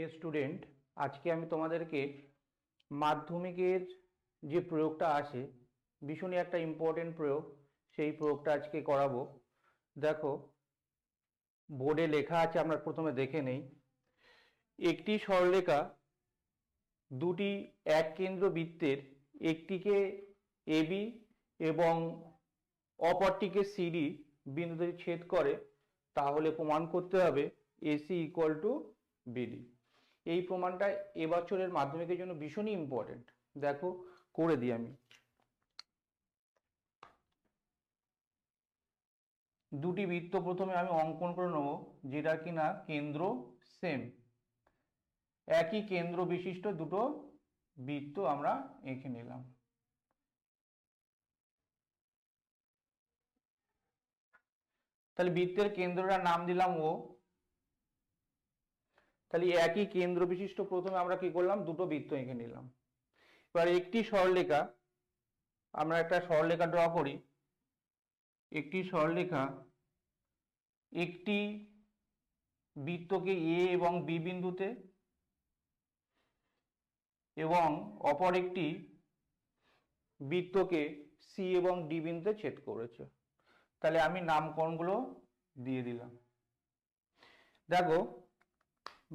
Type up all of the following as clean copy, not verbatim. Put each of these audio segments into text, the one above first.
Dear student, আজকে আমি তোমাদেরকে মাধ্যমিকের যে প্রয়োগটা আছে, ভীষণই একটা ইম্পর্টেন্ট প্রয়োগ, সেই প্রয়োগটা আজকে করাবো। দেখো, বোর্ডে লেখা আছে, আমরা প্রথমে দেখে নেই। একটি সরলরেখা দুটি এক কেন্দ্র বৃত্তের একটিকে এবি এবং অপরটিকে সিডি বিন্দুতে ছেদ করে, তাহলে প্রমাণ করতে হবে এসি ইকুয়াল টু বিডি। এই প্রমাণটা এবছরের মাধ্যমিকের জন্য ভীষণই ইম্পর্টেন্ট। দেখো, করে দিই আমি। দুটি বৃত্ত প্রথমে আমি অঙ্কন করে নেব, যেটা কিনা কেন্দ্র সেম, একই কেন্দ্র বিশিষ্ট দুটো বৃত্ত আমরা এঁকে নিলাম। তাহলে বৃত্তের কেন্দ্রটার নাম দিলাম ও। তাহলে একই কেন্দ্র বিশিষ্ট প্রথমে আমরা কি করলাম, দুটো বৃত্ত এঁকে নিলাম। এবার একটি সরলরেখা, আমরা একটা সরলরেখা ড্র করি। একটি সরলরেখা একটি বৃত্তকে এ এবং বি বিন্দুতে এবং অপর একটি বৃত্তকে সি এবং ডি বিন্দুতে ছেদ করেছে। তাহলে আমি নামকরণগুলো দিয়ে দিলাম। দেখো,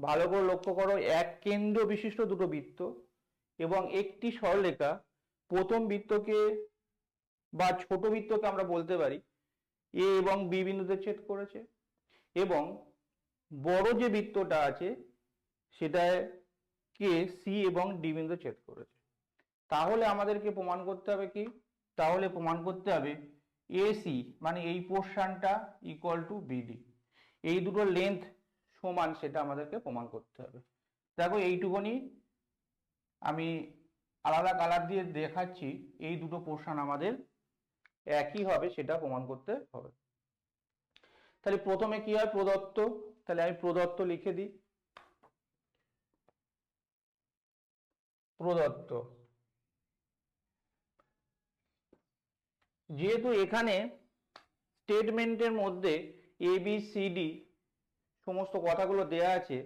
ভালো করে লক্ষ্য করো, এক কেন্দ্র বিশিষ্ট দুটো বৃত্ত এবং একটি সরলরেখা প্রথম বৃত্তকে বা ছোট বৃত্তকে আমরা বলতে পারি এ এবং বি বিন্দুতে ছেদ করেছে, এবং বড় যে বৃত্তটা আছে সেটাকে সি এবং ডি বিন্দুতে ছেদ করেছে। তাহলে আমাদেরকে প্রমাণ করতে হবে কি, তাহলে প্রমাণ করতে হবে এসি মানে এই পোর্শনটা ইকুয়াল টু বিডি, এই দুটো লেন্থ সমান, সেটা আমাদেরকে প্রমাণ করতে হবে। দেখো, এইটুকুনি আমি আলাদা কালার দিয়ে দেখাচ্ছি, এই দুটো পোর্শন আমাদের একই হবে সেটা প্রমাণ করতে হবে। তাহলে প্রথমে কি হয়, প্রদত্ত। তাহলে আমি প্রদত্ত লিখে দিই, প্রদত্ত। যেহেতু এখানে স্টেটমেন্টের মধ্যে এ বি সি ডি সমস্ত কথাগুলো দেয়া আছে,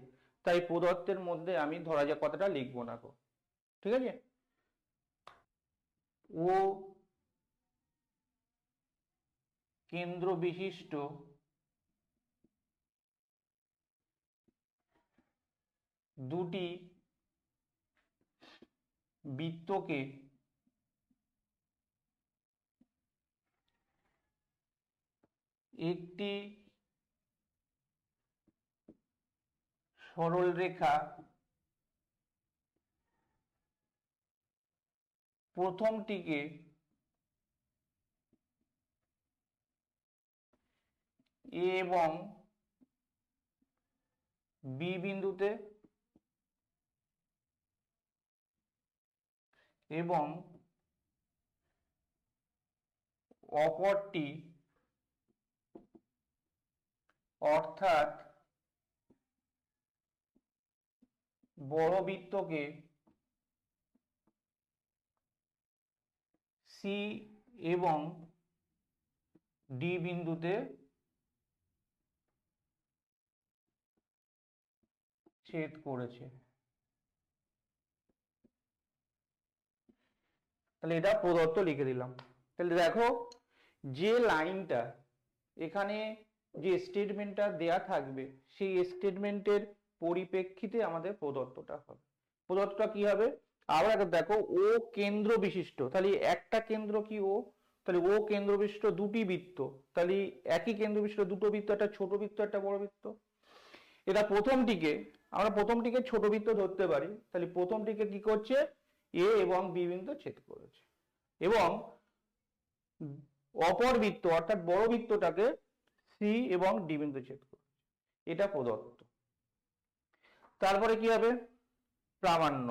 তাই প্রদত্তের মধ্যে আমি ধরা যাক কথাটা লিখবো না গো, ঠিক আছে। ও কেন্দ্র বিশিষ্ট দুটি বৃত্তকে একটি সরল রেখা প্রথমটিকে এ এবং বি বিন্দুতে এবং অপরটি অর্থাৎ বড় বৃত্তকে সি এবং ডি বিন্দুতে ছেদ করেছে। তাহলে এটা প্রদত্ত লিখে দিলাম। তাহলে দেখো, যে লাইনটা এখানে যে স্টেটমেন্টটা দেয়া থাকবে, সেই স্টেটমেন্টের পরিপ্রেক্ষিতে আমাদের প্রদত্তটা হবে। প্রদত্তটা কি হবে, আবার দেখো, ও কেন্দ্র বিশিষ্ট, তাহলে একটা কেন্দ্র কি ও, তাহলে ও কেন্দ্র বিশিষ্ট দুটি বৃত্ত, তাহলে একই কেন্দ্র বিশিষ্ট দুটো বৃত্ত, একটা ছোট বৃত্ত একটা বড় বৃত্ত। এটা প্রথমটিকে, আমরা প্রথমটিকে ছোট বৃত্ত ধরতে পারি, তাহলে প্রথমটিকে কি করছে, এ এবং বি বিন্দু ছেদ করেছে, এবং অপর বৃত্ত অর্থাৎ বড় বৃত্তটাকে সি এবং ডি বিন্দু ছেদ করেছে। এটা প্রদত্ত। তারপরে কি হবে, প্রামাণ্য।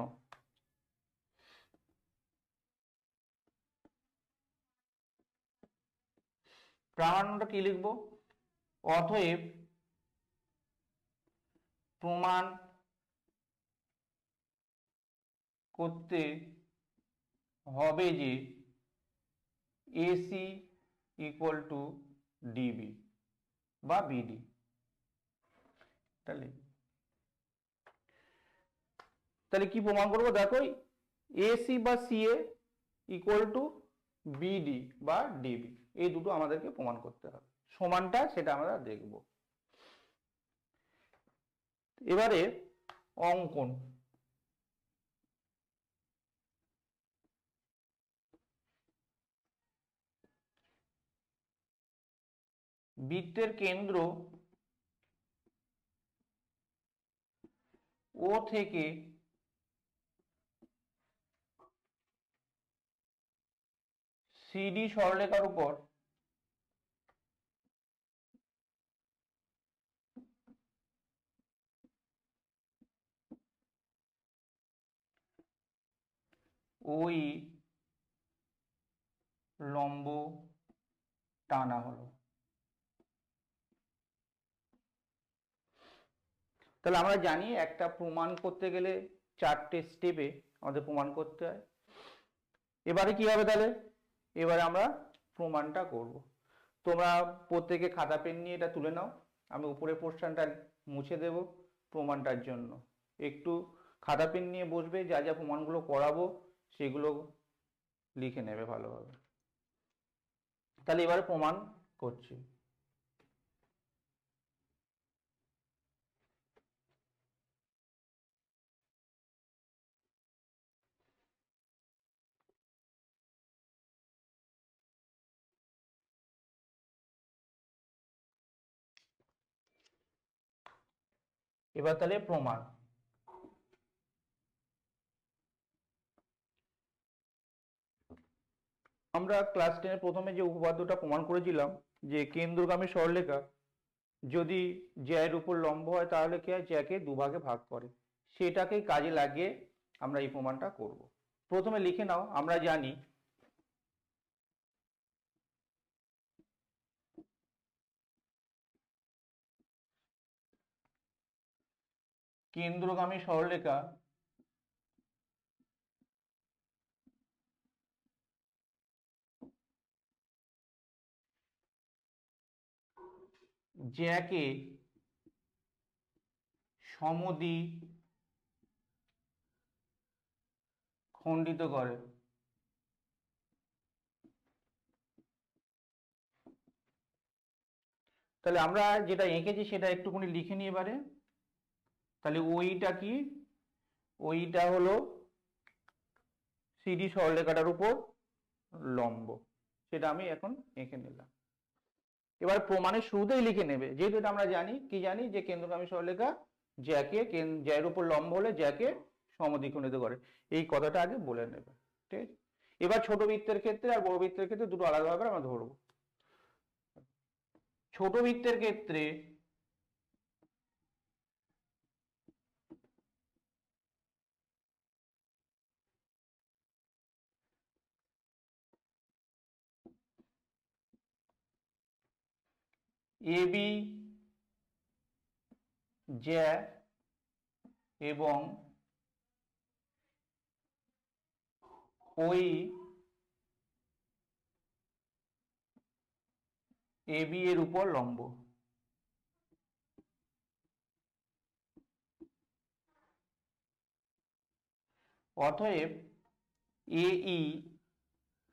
প্রামাণ্যটা কি লিখবো, অতএব প্রমাণ করতে হবে যে এসি ইকুয়াল টু ডিবি বা বিডি। তাহলে তাহলে কি প্রমাণ করবো? দেখো এসি বা সিএ ইকুয়াল টু বিডি বা ডিবি, এই দুটো আমাদেরকে প্রমাণ করতে হবে। সমানটা সেটা আমরা দেখব। এবারে অঙ্কন। বৃত্তের কেন্দ্র ও থেকে সিডি সরলরেখার উপর ওই লম্ব টানা হলো। তাহলে আমরা জানি একটা প্রমাণ করতে গেলে 4টে স্টেপে আমাদের প্রমাণ করতে হয়। এবারে কি হবে তাহলে? এবারে আমরা প্রমাণটা করব। তোমরা প্রত্যেকে খাতা পেন নিয়ে এটা তুলে নাও, আমি উপরের পোর্শনটা মুছে দেব প্রমাণটার জন্য। একটু খাতা পেন নিয়ে বসবে, যা যা প্রমাণগুলো করাবো সেগুলো লিখে নেবে ভালোভাবে। তাহলে এবারে প্রমাণ করছি। এবার তাহলে প্রমাণ। আমরা ক্লাস 10 প্রথমে যে উপপাদ্যটা প্রমাণ করেছিলাম যে কেন্দ্রগামী সরলরেখা যদি জ্যায়ের উপর লম্ব হয় তাহলে কি হয়, জ্যাকে দুভাগে ভাগ করে, সেটাকেই কাজে লাগিয়ে আমরা এই প্রমাণটা করব। প্রথমে লিখে নাও, আমরা জানি কেন্দ্রগামী সরলরেখা জ্যাকে সমদ্বি খণ্ডিত করে। তাহলে আমরা যেটা এঁকেছি সেটা একটুখানি লিখে নিই এবারে। তাহলে ওইটা কি? ওইটা হলো সিডি সরলরেখাটার উপর লম্ব, সেটা আমি এখন এঁকে নিলাম। এবার প্রমাণের শুরুতেই লিখে নেবে, যেহেতু এটা আমরা জানি, কি জানি যে কেন্দ্রগামী সরলরেখা জ্যাকে জ্যায়ের উপর লম্ব হলে জ্যাকে সমদ্বিখণ্ডিত করে, এই কথাটা আগে বলে নেবে। ঠিক আছে? এবার ছোট বৃত্তের ক্ষেত্রে আর বড় বৃত্তের ক্ষেত্রে দুটো আলাদাভাবে আমরা ধরবো। ছোট বৃত্তের ক্ষেত্রে এবি জ্যা এবং ওই এবি এর উপর লম্ব। অতএব এই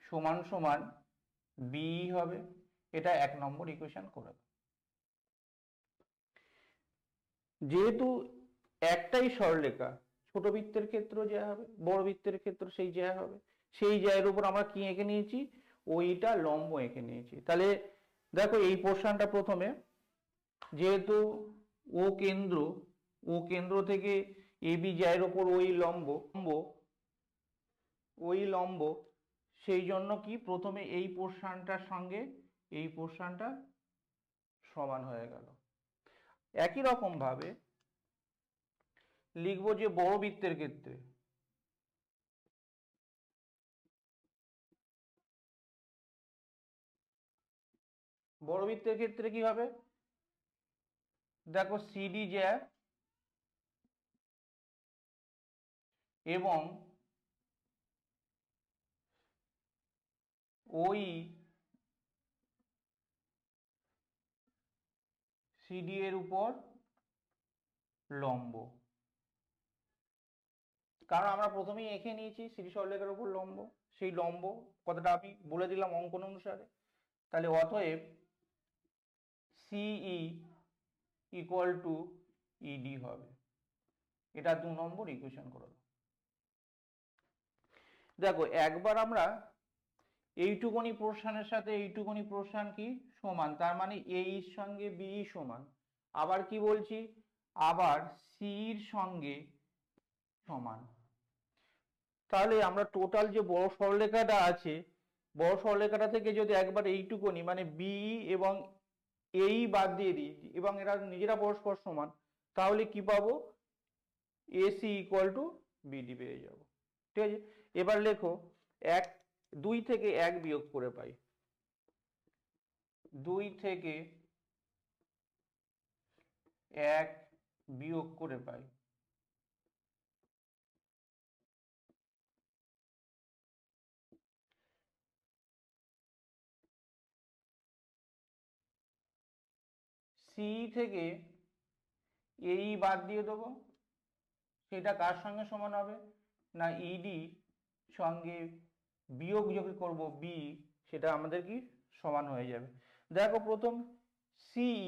সমান সমান বি হবে। এটা 1 নম্বর ইকুয়েশন করে। যেহেতু একটাই সরলরেখা, ছোট বৃত্তের ক্ষেত্রেও জ্যা হবে, বড় বৃত্তের ক্ষেত্রে সেই জ্যা হবে। সেই জ্যায়ের উপর আমরা কি এঁকে নিয়েছি? ওইটা লম্ব এঁকে নিয়েছি। তাহলে দেখো এই পোর্শনটা প্রথমে, যেহেতু ও কেন্দ্র থেকে এবি জ্যায়ের উপর ওই লম্ব, সেই জন্য কি প্রথমে এই পোর্শনটার সঙ্গে এই পোর্শনটা সমান হয়ে গেল। একই রকম ভাবে লিখবো যে বড় বৃত্তের ক্ষেত্রে কি হবে? দেখো সিডি জ্যা এবং ওই সিডি এর উপর লম্ব। কারণ আমরা প্রথমেই এঁকে নিয়েছি সিডি সরলরেখার উপর লম্ব, সেই লম্ব কথাটা আমি বলে দিলাম অঙ্কন অনুসারে। তাহলে অতএব সিই ইকুয়াল টু ইডি হবে। এটা 2 নম্বর ইকুয়েশন করে দাও। দেখো একবার আমরা এইটুকুনি প্রশ্নের সাথে এইটুকুনি প্রশ্ন কি সমান, তার মানে এর সঙ্গে বি সমান। আবার কি বলছি, আবার সির সঙ্গে সমান। তাহলে আমরা টোটাল যে বড় সরলরেখাটা আছে, বড় সরলরেখাটা থেকে যদি একবার এইটুকুনি মানে বি এবং এই বাদ দিয়ে দিই এবং এরা নিজেরা পরস্পর সমান, তাহলে কি পাবো, এসি ইকুয়াল টু বিডি পেয়ে যাবো। ঠিক আছে, এবার লেখো 2 থেকে 1 বিয়োগ করে পাই, 2 থেকে 1 বিয়োগ করে পাই সি থেকে এই বাদ দিয়ে দেবো, সেটা কার সঙ্গে সমান হবে না ইডি সঙ্গে বিয়োগ যদি করবো বি, সেটা আমাদের কি সমান হয়ে যাবে। দেখো প্রথম সিই,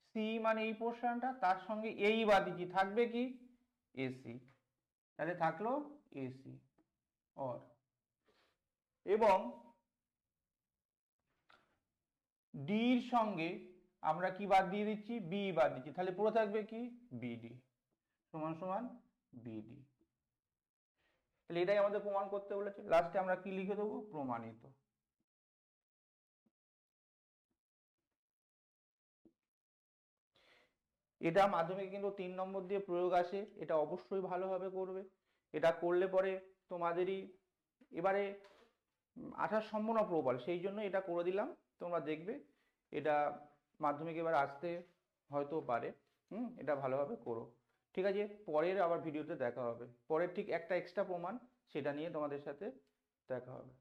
সি মানে এই পোর্শনটা, তার সঙ্গে এই বাদ দিচ্ছি, থাকবে কি এসি, তাহলে থাকলো এসি অর, এবং ডির সঙ্গে আমরা কি বাদ দিয়ে দিচ্ছি, বি বাদ দিচ্ছি, তাহলে পুরো থাকবে কি বিডি সমান সমান বিডি। তাহলে এটাই আমাদের প্রমাণ করতে বলেছে। লাস্টে আমরা কি লিখে দেবো, প্রমাণিত। এটা মাধ্যমিকে কিন্তু 3 নম্বর দিয়ে প্রয়োগ আসে, এটা অবশ্যই ভালোভাবে করবে। এটা করলে পরে তোমাদেরই এবারে আসার সম্ভাবনা প্রবল, সেই জন্য এটা করে দিলাম, তোমরা দেখবে এটা মাধ্যমিক এবার আসতে হয়তো পারে। এটা ভালোভাবে করো। ঠিক আছে, পরের আবার ভিডিওতে দেখা হবে, পরের ঠিক একটা এক্সট্রা প্রমাণ সেটা নিয়ে তোমাদের সাথে দেখা হবে।